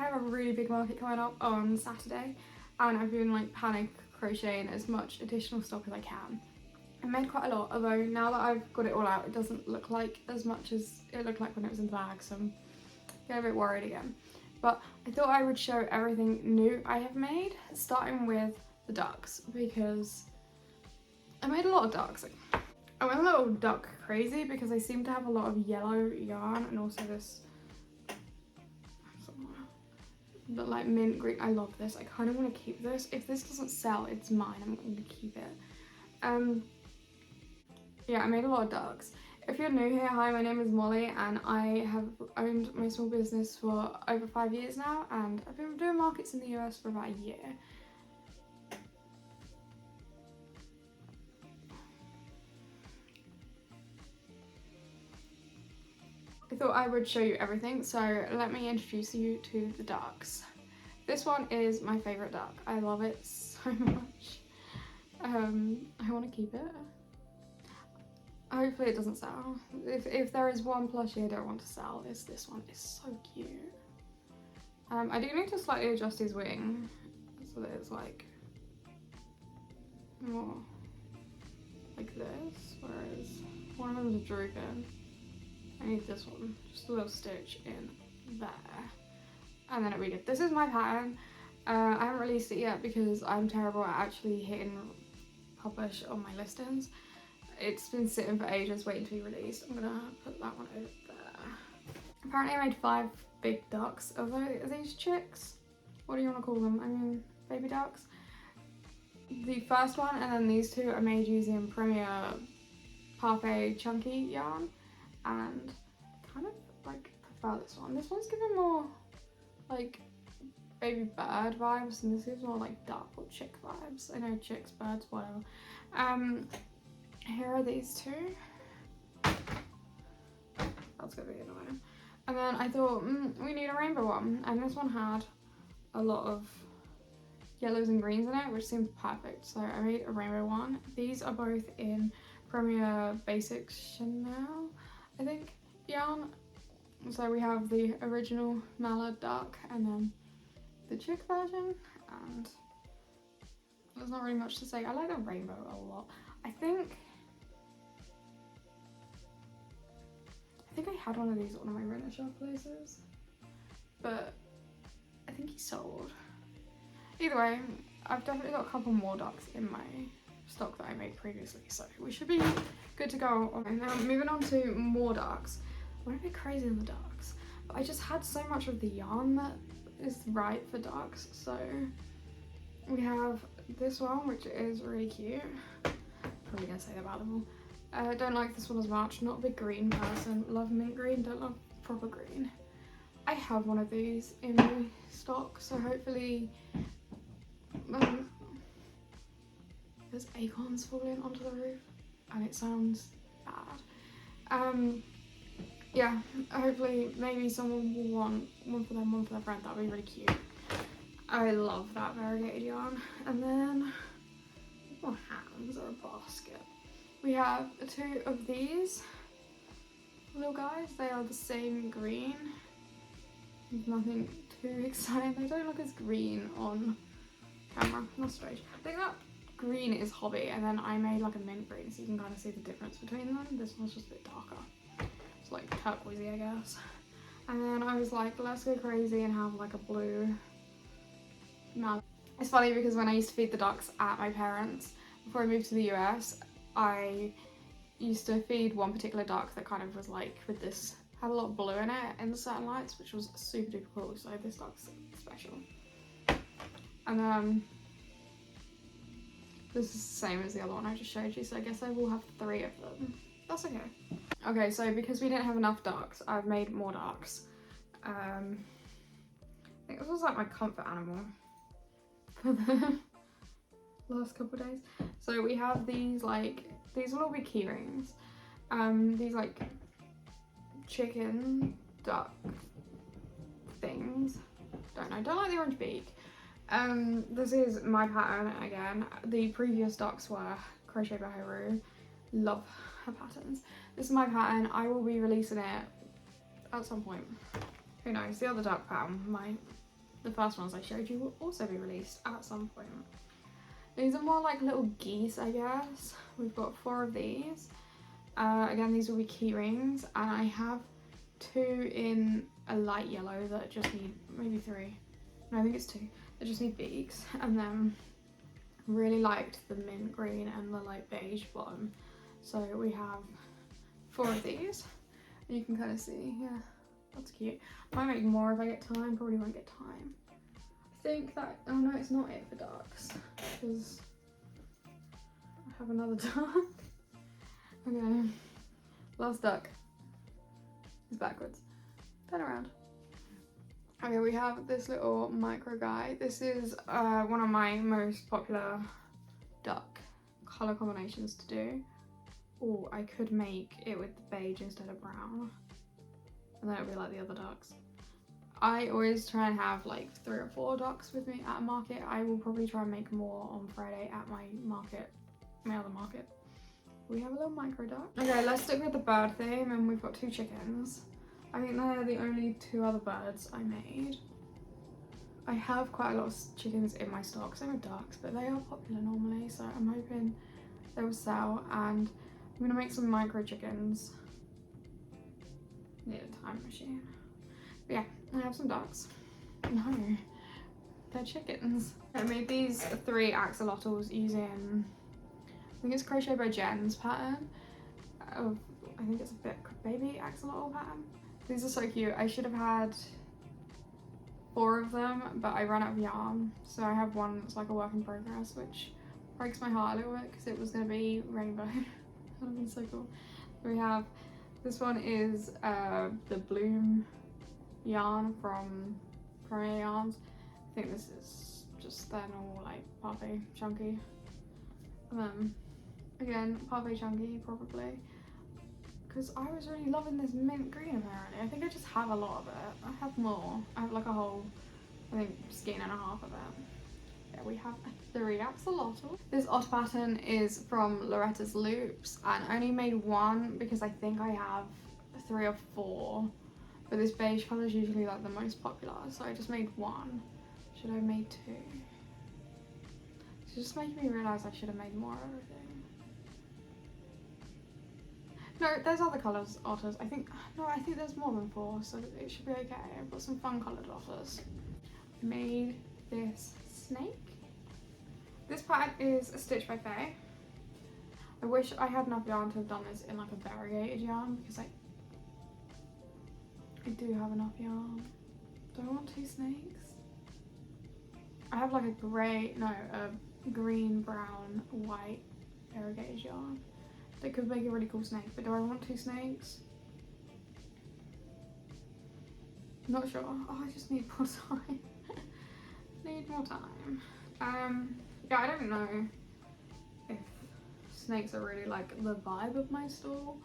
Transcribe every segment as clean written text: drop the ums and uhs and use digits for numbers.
have a really big market coming up on Saturday, and I've been like panic crocheting as much additional stock as I can. I made quite a lot, although now that I've got it all out, it doesn't look like as much as it looked like when it was in the bag, so I'm getting a bit worried again. But I thought I would show everything new I have made, starting with the ducks, because I made a lot of ducks. I went a little duck crazy because I seem to have a lot of yellow yarn, and also this but like mint green. I love this. I kind of want to keep this. If this doesn't sell, it's mine. I'm going to keep it. Yeah, I made a lot of ducks. If you're new here, hi, my name is Molly, and I have owned my small business for over 5 years now, and I've been doing markets in the US for about a year. I thought I would show you everything, so let me introduce you to the ducks. This one is my favourite duck. I love it so much. I want to keep it. Hopefully it doesn't sell. If there is one plushie I don't want to sell, it's this one. It's so cute. I do need to slightly adjust his wing so that it's like more like this, whereas one of them is drooping. I need this one, just a little stitch in there, and then it'll be good. This is my pattern. I haven't released it yet because I'm terrible at actually hitting publish on my listings. It's been sitting for ages waiting to be released. I'm gonna put that one over there. Apparently I made 5 big ducks. Are these chicks? What do you want to call them? I mean, baby ducks. The first one and then these two are made using Premier By Fay chunky yarn, and kind of like prefer this one. This one's giving more like baby bird vibes, and this gives more like duck or chick vibes. I know chicks, birds, whatever. Here are these two. That's gonna be annoying. And then I thought, we need a rainbow one, and this one had a lot of yellows and greens in it, which seemed perfect. So I made a rainbow one. These are both in Premier Basic Chanel, I think, yarn. So we have the original mallard duck and then the chick version, and there's not really much to say. I like the rainbow a lot. I think I had one of these at one of my rent shop places, but I think he sold. Either way, I've definitely got a couple more ducks in my stock that I made previously, so we should be good to go. Okay, now moving on to more ducks. I went a bit crazy on the ducks, but I just had so much of the yarn that is right for ducks. So we have this one, which is really cute. Probably gonna say they're valuable. I don't like this one as much. Not a big green person. Love mint green, don't love proper green. I have one of these in my stock, so hopefully there's acorns falling onto the roof and it sounds bad. Yeah, hopefully maybe someone will want one for them, one for their friend. That'd be really cute. I love that variegated yarn. And then more hands or a basket. We have 2 of these little guys. They are the same green. Nothing too exciting. They don't look as green on camera. That's strange. I think that green is Hobby, and then I made like a mint green, so you can kind of see the difference between them. This one's just a bit darker. It's like turquoisey, I guess. And then I was like, let's go crazy and have like a blue. No. It's funny because when I used to feed the ducks at my parents before I moved to the US, I used to feed one particular duck that kind of was like with this, had a lot of blue in it in the certain lights, which was super duper cool. So this duck's special. And this is the same as the other one I just showed you, so I guess I will have 3 of them. That's okay. Okay, so because we didn't have enough ducks, I've made more ducks. I think this was like my comfort animal for the last couple of days. So we have these like, these will all be key rings. These like chicken duck things. Don't know, don't like the orange beak. This is my pattern again. The previous ducks were Crochet by Haru. Love her patterns. This is my pattern. I will be releasing it at some point. Who knows? The other duck pattern might the first ones I showed you will also be released at some point. These are more like little geese, I guess. We've got 4 of these. Again, these will be key rings, and I have 2 in a light yellow that just need, maybe 3. No, I think it's 2. They just need beaks. And then really liked the mint green and the light beige bottom. So we have 4 of these. You can kind of see, yeah, that's cute. Might make more if I get time, probably won't get time. I think that, oh no, it's not it for ducks, because I have another duck. Okay, last duck is backwards. Turn around. Okay, we have this little micro guy. This is one of my most popular duck colour combinations to do. Oh, I could make it with the beige instead of brown, and then it would be like the other ducks. I always try and have like 3 or 4 ducks with me at a market. I will probably try and make more on Friday at my market, my other market. We have a little micro duck. Okay, let's stick with the bird theme, and we've got 2 chickens. I think they're the only 2 other birds I made. I have quite a lot of chickens in my stock, same with ducks, but they are popular normally, so I'm hoping they will sell. And I'm gonna make some micro chickens. Need a time machine. But yeah, I have some ducks. No, they're chickens. I made these 3 axolotls using, I think it's Crochet by Jen's pattern. I think it's a bit baby axolotl pattern. These are so cute. I should have had 4 of them, but I ran out of yarn. So I have one that's like a work in progress, which breaks my heart a little bit because it was going to be rainbow. That would have been so cool. We have, this one is the Bloom yarn from Premier Yarns. I think this is just their normal like Parfait chunky. And then again, Parfait chunky probably. Because I was really loving this mint green apparently. I think I just have a lot of it. I have more. I have like a whole, I think, skein and a half of it. Yeah, we have 3 axolotl. This otter pattern is from Loretta's Loops, and I only made 1 because I think I have 3 or 4. But this beige colour is usually like the most popular, so I just made 1. Should I have made 2? It's just making me realise I should have made more of everything. No, there's other colours, otters. I think there's more than 4, so it should be okay. I've got some fun coloured otters. I made this snake. This pattern is a Stitch by Fay. I wish I had enough yarn to have done this in like a variegated yarn, because I do have enough yarn. Do I want 2 snakes? I have like a green, brown, white variegated yarn. That could make a really cool snake, but do I want 2 snakes? Not sure. Oh, I just need more time. Need more time. Yeah, I don't know if snakes are really like the vibe of my store,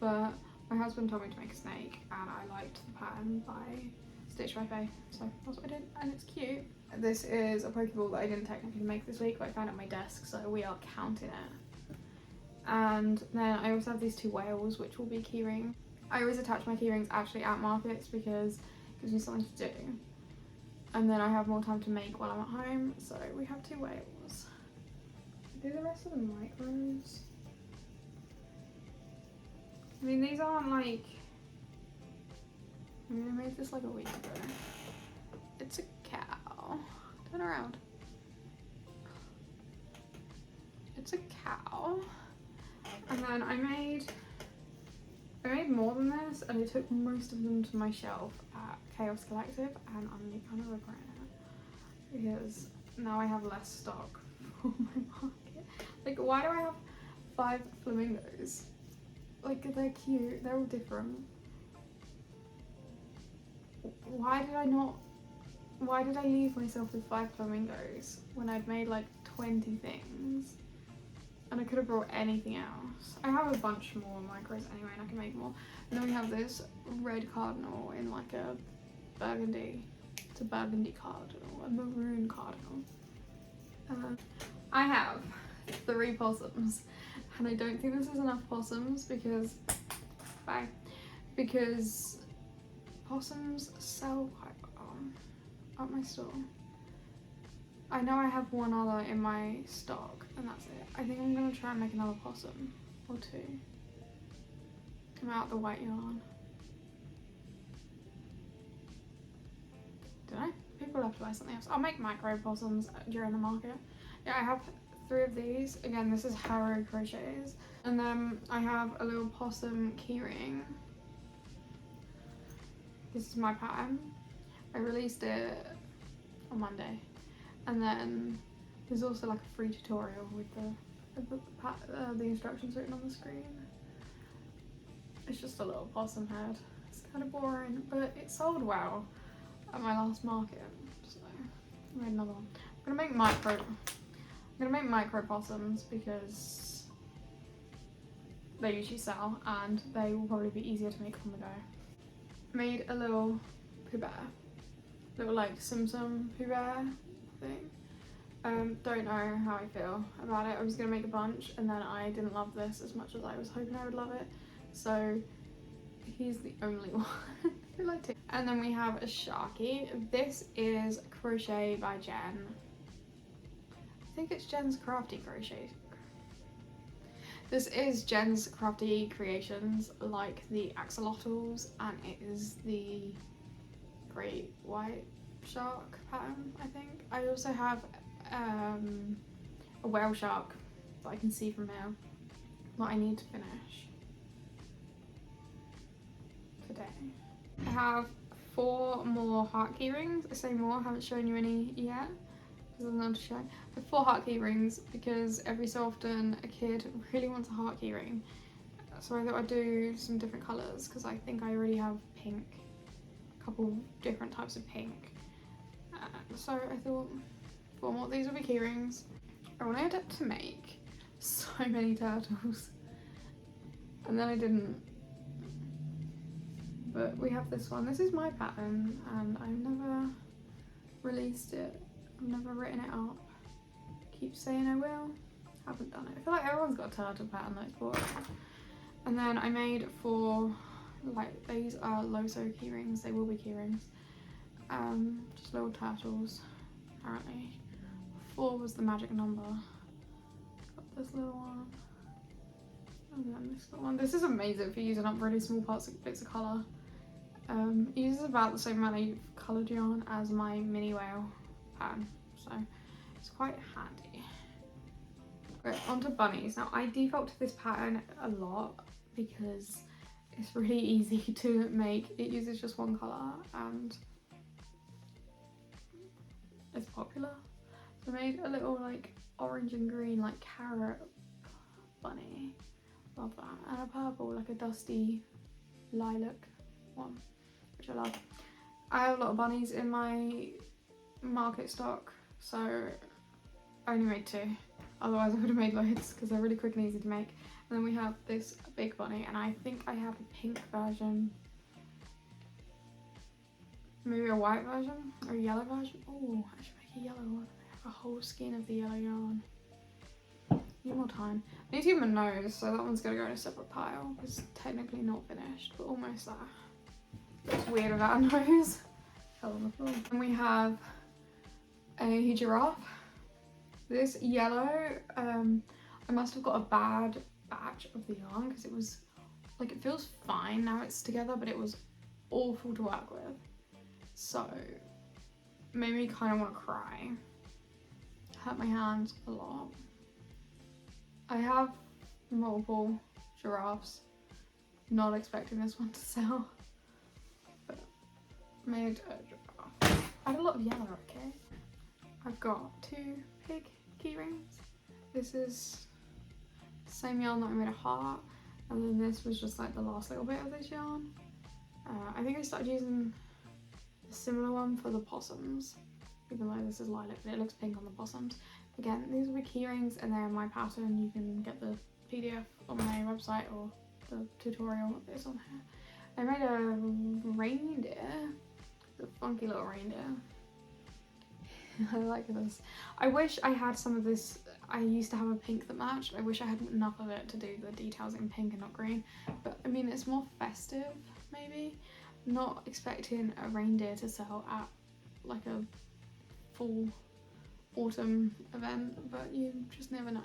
but my husband told me to make a snake and I liked the pattern by Stitch by Fay, so that's what I did, and it's cute. This is a Pokeball that I didn't technically make this week, but I found it on my desk, so we are counting it. And then I also have these 2 whales, which will be keyring. I always attach my keyrings actually at markets because it gives me something to do. And then I have more time to make while I'm at home, so we have 2 whales. Do the rest of the micros. I mean, these aren't like, I mean, I made this like a week ago. It's a cow. Turn around. It's a cow. And then I made more than this, and I took most of them to my shelf at Chaos Collective, and I'm kind of regretting it because now I have less stock for my market. Like, why do I have 5 flamingos? Like, they're cute, they're all different. Why did I leave myself with 5 flamingos when I'd made like 20 things? And I could have brought anything else. I have a bunch more micros anyway, and I can make more. And then we have this red cardinal in like a burgundy. It's a burgundy cardinal, a maroon cardinal. I have 3 possums, and I don't think this is enough possums because, because possums sell quite well. at my store. I know I have one other in my stock and that's it. I think I'm gonna try and make another possum or two. I'm out the white yarn. Don't know. People have to buy something else. I'll make micro possums during the market. Yeah, I have 3 of these. Again, this is Haru Crochets. And then I have a little possum keyring. This is my pattern. I released it on Monday. And then there's also like a free tutorial with the instructions written on the screen. It's just a little possum head. It's kind of boring, but it sold well at my last market, so I made another one. I'm gonna make micro possums because they usually sell and they will probably be easier to make on the go. Made a little Pooh Bear, little like Tsum Tsum Pooh Bear thing. Don't know how I feel about it. I was gonna make a bunch and then I didn't love this as much as I was hoping I would love it, so he's the only one who liked it. And then we have a Sharky. This is Crochet by Jen. I think it's Jen's Crafty Crochet. This is Jen's Crafty Creations, like the axolotls, and it is the great white shark pattern, I think. I also have a whale shark that I can see from now that I need to finish today. I have 4 more heart key rings. I say more, I haven't shown you any yet because I'm not to show. I have 4 heart key rings because every so often a kid really wants a heart key ring. So I thought I'd do some different colours because I think I already have pink, a couple different types of pink. So I thought 4 more. These will be key rings. I wanted to make so many turtles and then I didn't. But we have this one. This is my pattern and I've never released it. I've never written it up. Keep saying I will. Haven't done it. I feel like everyone's got a turtle pattern that's bought. And then I made 4, like these are Loso key rings. They will be key rings. Just little turtles, apparently. 4 was the magic number. Got this little one. And then this little one. This is amazing for using up really small bits of colour. It uses about the same amount of coloured yarn as my mini whale pattern, so it's quite handy. Right, onto bunnies. Now I default to this pattern a lot because it's really easy to make. It uses just one colour and it's popular. So I made a little like orange and green like carrot bunny. Love that. And a purple, like a dusty lilac one, which I love. I have a lot of bunnies in my market stock, so I only made 2. Otherwise I would have made loads because they're really quick and easy to make. And then we have this big bunny, and I think I have a pink version. Maybe a white version or a yellow version. Oh, I should make a yellow one. I have a whole skein of the yellow yarn. Need more time. I need to give him a nose, so that one's gonna go in a separate pile. It's technically not finished, but almost there. It's weird without a nose. Fell on the floor. And we have a giraffe. This yellow, I must have got a bad batch of the yarn because it was like, it feels fine now it's together, but it was awful to work with. So made me kind of want to cry. Hurt my hands a lot. I have multiple giraffes. Not expecting this one to sell, but made a giraffe. I had a lot of yellow, okay? I've got 2 pig key rings. This is the same yarn that I made a heart, and then this was just like the last little bit of this yarn. I think I started using a similar one for the possums, even though this is lilac, but it looks pink on the possums. Again, these will be key rings and they're my pattern. You can get the PDF on my website or the tutorial is on here. I made a reindeer, a funky little reindeer. I like this. I wish I had some of this. I used to have a pink that matched. I wish I had enough of it to do the details in pink and not green. But I mean, it's more festive, maybe. Not expecting a reindeer to sell at like a full autumn event, but you just never know.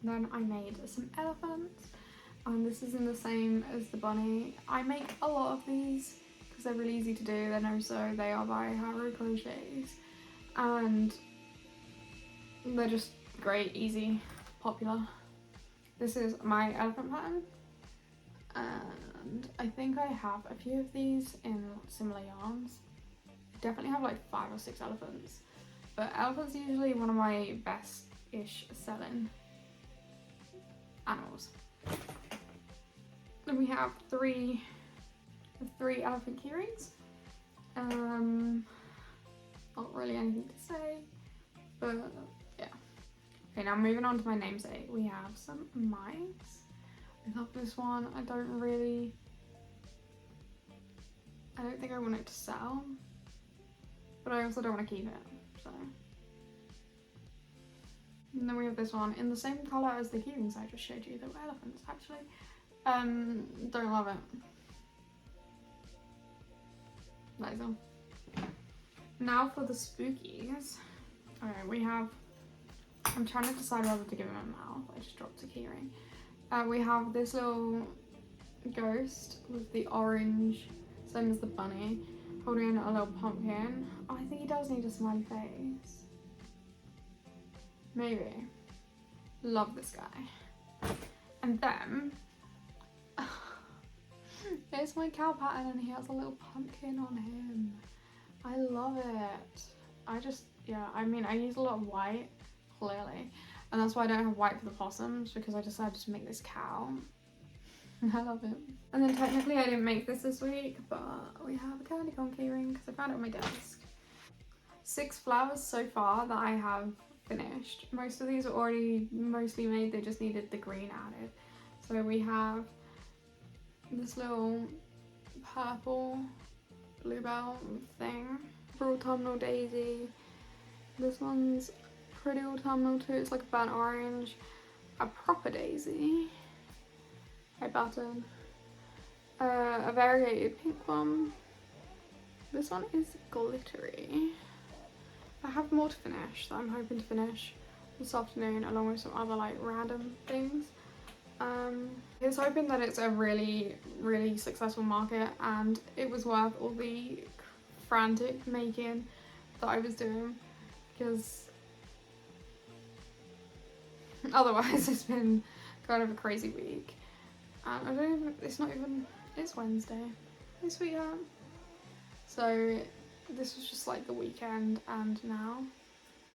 Then I made some elephants, and this is in the same as the bunny. I make a lot of these because they're really easy to do, and also they are by Haru Crochet, and they're just great, easy, popular. This is my elephant pattern, and I think I have a few of these in similar yarns. I definitely have like 5 or 6 elephants, but elephants are usually one of my best-ish selling animals. Then we have three elephant keyrings. Not really anything to say, but yeah. Okay, now moving on to my namesake, we have some mice. I love this one. I don't think I want it to sell, but I also don't want to keep it, so. And then we have this one in the same colour as the keyrings I just showed you. They were elephants, actually. Don't love it. That is all. Now for the spookies. Alright, we have, I'm trying to decide whether to give him a mouth. I just dropped a keyring. We have this little ghost with the orange, same as the bunny, holding a little pumpkin. Oh, I think he does need a smiley face. Maybe. Love this guy. And then there's my cow pattern, and he has a little pumpkin on him. I love it. I mean, I use a lot of white, clearly, and that's why I don't have white for the possums, because I decided to make this cow. I love it. And then technically I didn't make this week, but we have a candy corn keyring because I found it on my desk. 6 flowers so far that I have finished. Most of these are already mostly made, they just needed the green added. So we have this little purple bluebell thing for autumnal daisy. This one's pretty autumnal too, it's like a burnt orange. A proper daisy. A button. A variegated pink one. This one is glittery. I have more to finish that I'm hoping to finish this afternoon, along with some other like random things. I was hoping that it's a really successful market and it was worth all the frantic making that I was doing, because otherwise it's been kind of a crazy week. And it's Wednesday. Hey sweetheart. So this was just like the weekend, and now